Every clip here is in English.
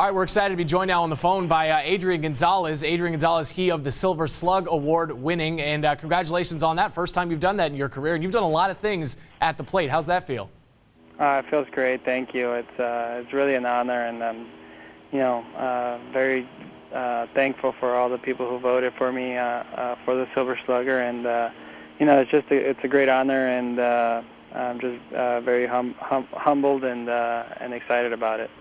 All right, we're excited to be joined now on the phone by Adrian Gonzalez. Adrian Gonzalez, he of the Silver Slug Award winning, and congratulations on that. First time you've done that in your career, and you've done a lot of things at the plate. How's that feel? It feels great. Thank you. It's really an honor, and I'm, very thankful for all the people who voted for me for the Silver Slugger, and it's a great honor, and I'm just very humbled and excited about it.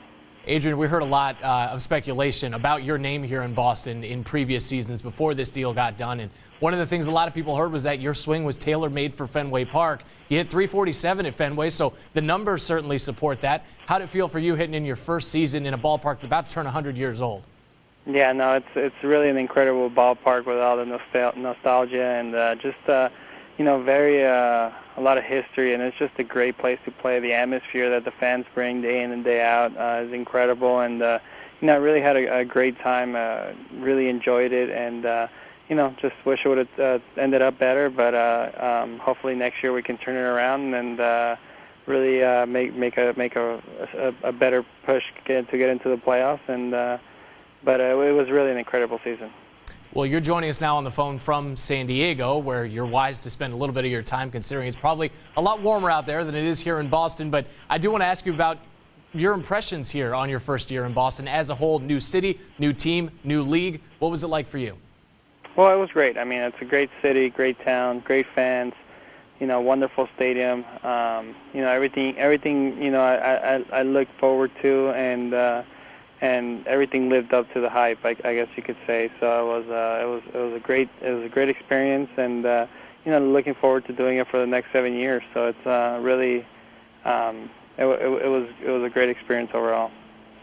Adrian, we heard a lot of speculation about your name here in Boston in previous seasons before this deal got done. And one of the things a lot of people heard was that your swing was tailor-made for Fenway Park. You hit .347 at Fenway, so the numbers certainly support that. How did it feel for you hitting in your first season in a ballpark that's about to turn 100 years old? Yeah, no, it's really an incredible ballpark with all the nostalgia and very a lot of history, and it's just a great place to play. The atmosphere that the fans bring day in and day out is incredible, and I really had a great time. Really enjoyed it, and just wish it would have ended up better. But hopefully next year we can turn it around and really make a better push to get into the playoffs. And but it was really an incredible season. Well, you're joining us now on the phone from San Diego, where you're wise to spend a little bit of your time, considering it's probably a lot warmer out there than it is here in Boston. But I do want to ask you about your impressions here on your first year in Boston as a whole. New city, new team, new league. What was it like for you? Well, it was great. I mean, it's a great city, great town, great fans, wonderful stadium. Everything, I look forward to, and everything lived up to the hype, I guess you could say. So it was a great experience, and looking forward to doing it for the next 7 years. So it's really it was a great experience overall.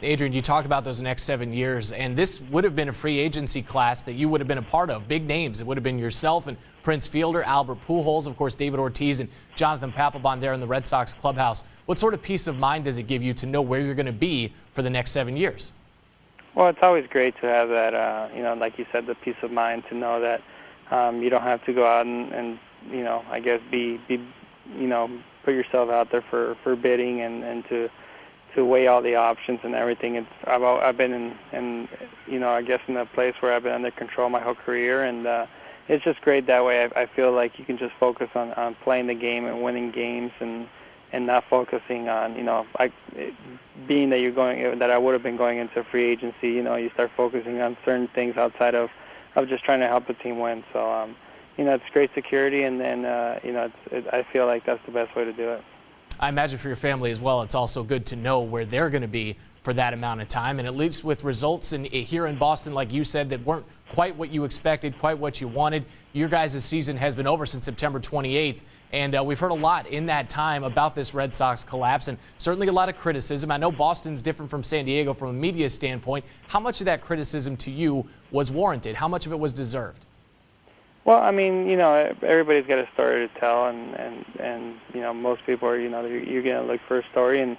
Adrian, you talk about those next 7 years, and this would have been a free agency class that you would have been a part of. Big names. It would have been yourself and Prince Fielder, Albert Pujols, of course, David Ortiz, and Jonathan Papelbon there in the Red Sox clubhouse. What sort of peace of mind does it give you to know where you're going to be for the next 7 years? Well, it's always great to have that, like you said, the peace of mind to know that you don't have to go out and I guess put yourself out there for bidding and to weigh all the options and everything. I've been in I guess in a place where I've been under control my whole career, and it's just great that way. I feel like you can just focus on playing the game and winning games and not focusing on, being that I would have been going into free agency, you start focusing on certain things outside of just trying to help the team win. So, it's great security, and then, I feel like that's the best way to do it. I imagine for your family as well, it's also good to know where they're going to be for that amount of time, and at least with results here in Boston, like you said, that weren't quite what you expected, quite what you wanted. Your guys' season has been over since September 28th. And we've heard a lot in that time about this Red Sox collapse, and certainly a lot of criticism. I know Boston's different from San Diego from a media standpoint. How much of that criticism to you was warranted? How much of it was deserved? Well, I mean, everybody's got a story to tell, and most people are, you're going to look for a story, and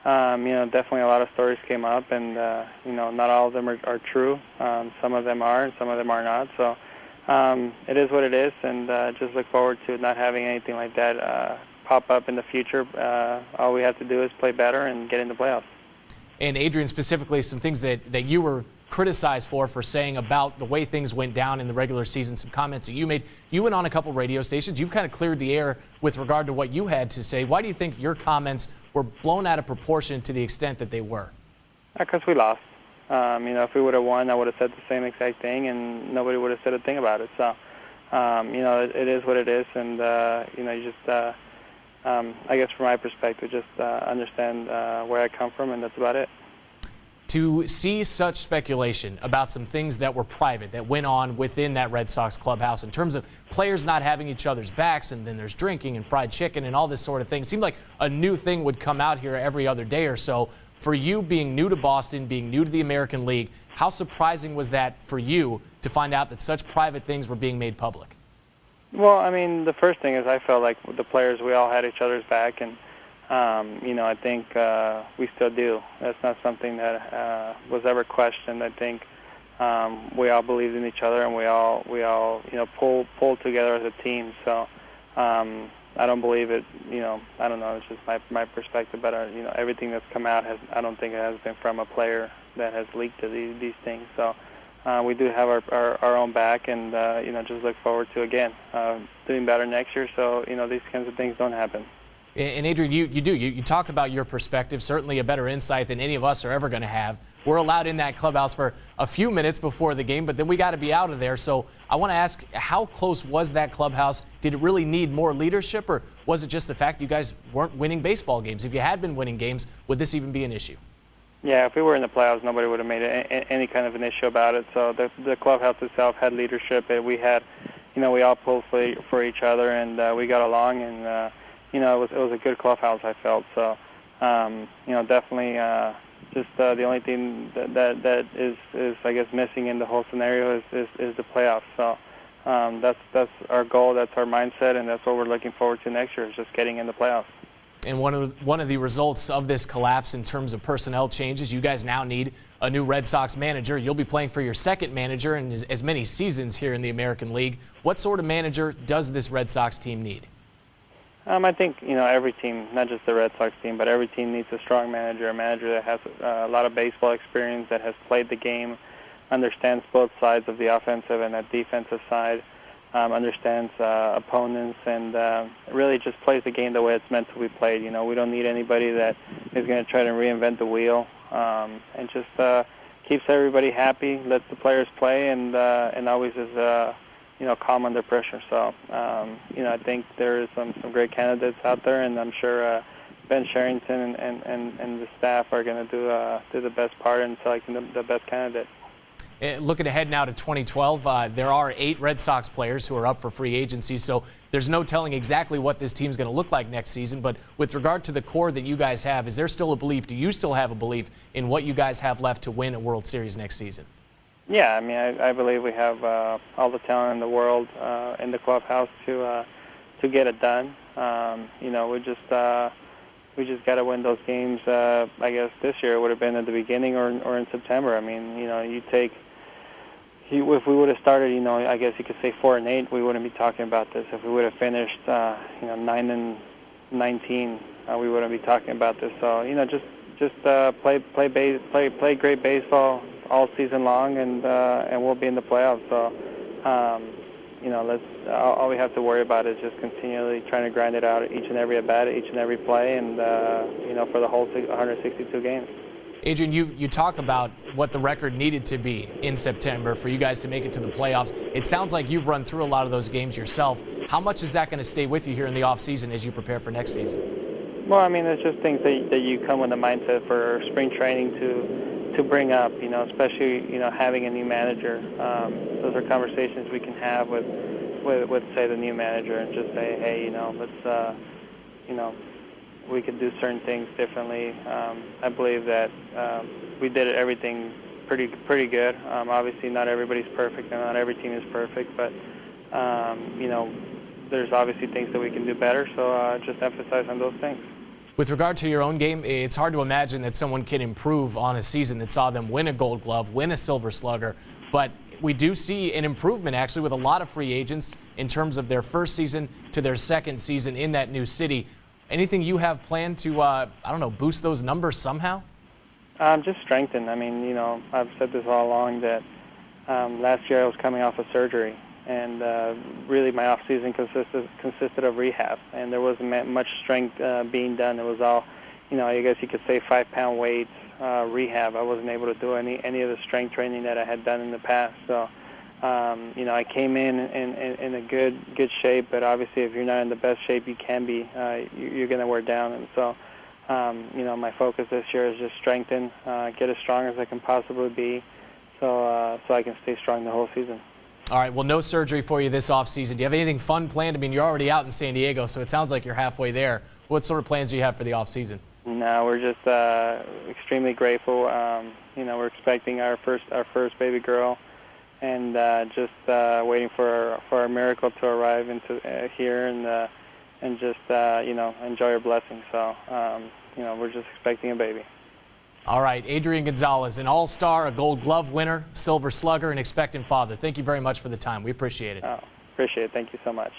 definitely a lot of stories came up, and not all of them are true. Some of them are, and some of them are not. So. It is what it is, and just look forward to not having anything like that pop up in the future. All we have to do is play better and get into playoffs. And Adrian, specifically, some things that you were criticized for saying about the way things went down in the regular season, some comments that you made. You went on a couple radio stations. You've kind of cleared the air with regard to what you had to say. Why do you think your comments were blown out of proportion to the extent that they were? Because we lost. If we would have won, I would have said the same exact thing, and nobody would have said a thing about it. So, it is what it is, and you just, I guess from my perspective, just understand where I come from, and that's about it. To see such speculation about some things that were private that went on within that Red Sox clubhouse in terms of players not having each other's backs, and then there's drinking and fried chicken and all this sort of thing, it seemed like a new thing would come out here every other day or so. For you, being new to Boston, being new to the American League, how surprising was that for you to find out that such private things were being made public? Well, I mean, the first thing is I felt like the players, we all had each other's back, and, I think we still do. That's not something that was ever questioned. I think we all believed in each other, and we all pull together as a team. So, I don't believe it. I don't know. It's just my perspective, but everything that's come out I don't think it has been from a player that has leaked these things. So we do have our own back, and just look forward to again doing better next year. So these kinds of things don't happen. And Adrian, you talk about your perspective, certainly a better insight than any of us are ever going to have. We're allowed in that clubhouse for a few minutes before the game, but then we got to be out of there. So I want to ask, how close was that clubhouse? Did it really need more leadership, or was it just the fact you guys weren't winning baseball games? If you had been winning games, would this even be an issue? Yeah, if we were in the playoffs, nobody would have made any kind of an issue about it. So the clubhouse itself had leadership, and we had, we all pulled for each other, and we got along, and it was a good clubhouse, I felt. So definitely just the only thing that is I guess missing in the whole scenario is the playoffs. So that's our goal, that's our mindset, and that's what we're looking forward to next year, is just getting in the playoffs. And one of the results of this collapse in terms of personnel changes, you guys now need a new Red Sox manager. You'll be playing for your second manager in as many seasons here in the American League. What sort of manager does this Red Sox team need? I think every team, not just the Red Sox team, but every team needs a strong manager, a manager that has a lot of baseball experience, that has played the game, understands both sides of the offensive and the defensive side, understands opponents, and really just plays the game the way it's meant to be played. We don't need anybody that is going to try to reinvent the wheel, and just keeps everybody happy, lets the players play, and always is calm under pressure. So I think there is some great candidates out there, and I'm sure Ben Sherrington and the staff are going to do the best part in selecting the best candidate. Looking ahead now to 2012, there are 8 Red Sox players who are up for free agency, so there's no telling exactly what this team's going to look like next season. But with regard to the core that you guys have, is there still a belief, do you still have a belief in what you guys have left to win a World Series next season? Yeah, I mean, I believe we have all the talent in the world in the clubhouse to get it done. We just got to win those games. I guess this year it would have been at the beginning or in September. I mean, if we would have started, I guess you could say 4-8, we wouldn't be talking about this. If we would have finished, 9-19, we wouldn't be talking about this. So, just play great baseball all season long, and we'll be in the playoffs. So, all we have to worry about is just continually trying to grind it out each and every at bat, each and every play, and for the whole 162 games. Adrian, you talk about what the record needed to be in September for you guys to make it to the playoffs. It sounds like you've run through a lot of those games yourself. How much is that going to stay with you here in the offseason as you prepare for next season? Well, I mean, it's just things that you come with a mindset for spring training to bring up, especially, having a new manager. Those are conversations we can have with say, the new manager, and just say, hey, let's, we could do certain things differently. I believe that we did everything pretty good. Obviously, not everybody's perfect, and not every team is perfect, but, there's obviously things that we can do better, so just emphasize on those things. With regard to your own game, it's hard to imagine that someone can improve on a season that saw them win a Gold Glove, win a Silver Slugger, but we do see an improvement actually with a lot of free agents in terms of their first season to their second season in that new city. Anything you have planned to, boost those numbers somehow? Just strengthen. I mean, I've said this all along that last year I was coming off of surgery, and really my off season consisted of rehab, and there wasn't much strength being done. It was all, I guess you could say 5-pound weights, rehab. I wasn't able to do any of the strength training that I had done in the past. So, I came in a good shape, but obviously if you're not in the best shape you can be, you're going to wear down. And so, my focus this year is just strengthen, get as strong as I can possibly be, so I can stay strong the whole season. All right, well, no surgery for you this offseason. Do you have anything fun planned? I mean, you're already out in San Diego, so it sounds like you're halfway there. What sort of plans do you have for the offseason? No, we're just extremely grateful. We're expecting our first baby girl, and just waiting for our miracle to arrive into here, and just enjoy her blessing. So we're just expecting a baby. All right, Adrian Gonzalez, an all-star, a Gold Glove winner, Silver Slugger, an expectant father. Thank you very much for the time. We appreciate it. Oh, appreciate it. Thank you so much.